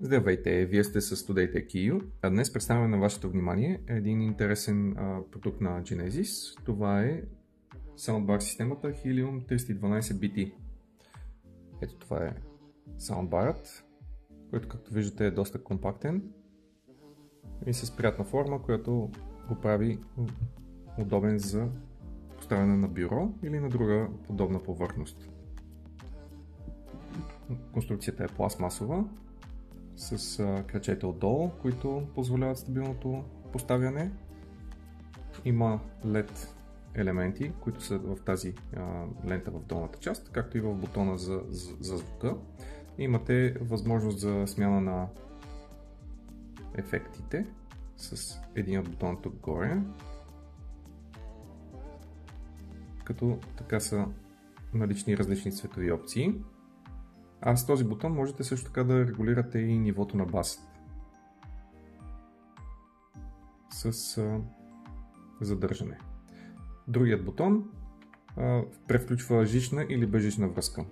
Здравейте, вие сте с Today Tech. А днес представяме на вашето внимание един интересен продукт на Genesis. Това е Soundbar системата Helium 312BT. Ето това е саундбарът, който както виждате е доста компактен и с приятна форма, която го прави удобен за поставяне на бюро или на друга подобна повърхност. Конструкцията е пластмасова, с крачета отдолу, които позволяват стабилното поставяне. Има LED елементи, които са в тази лента в долната част, както и в бутона за звука. Имате възможност за смяна на ефектите с един от бутона тук горе, като така са налични различни цветови опции. А с този бутон можете също така да регулирате и нивото на бас с задържане. Другият бутон превключва жична или безжична връзка.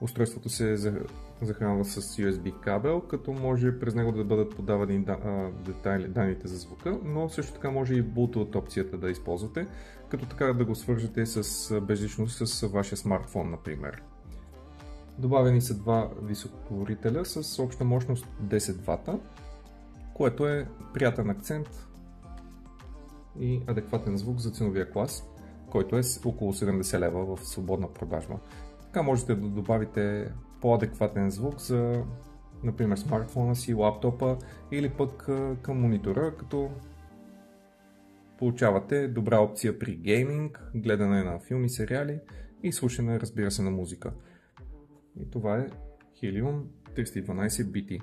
Устройството се захранва с USB кабел, като може през него да бъдат подавани данните за звука, но също така може и Bluetooth опцията да използвате, като така да го свържете с безжичност с вашия смартфон, например. Добавени са два високоговорителя с обща мощност 10 W, което е приятен акцент и адекватен звук за ценовия клас, който е около 70 лева в свободна продажба. Така можете да добавите по-адекватен звук за, например, смартфона си, лаптопа или пък към монитора, като получавате добра опция при гейминг, гледане на филми, сериали и слушане, разбира се, на музика. И това е Helium 312BT.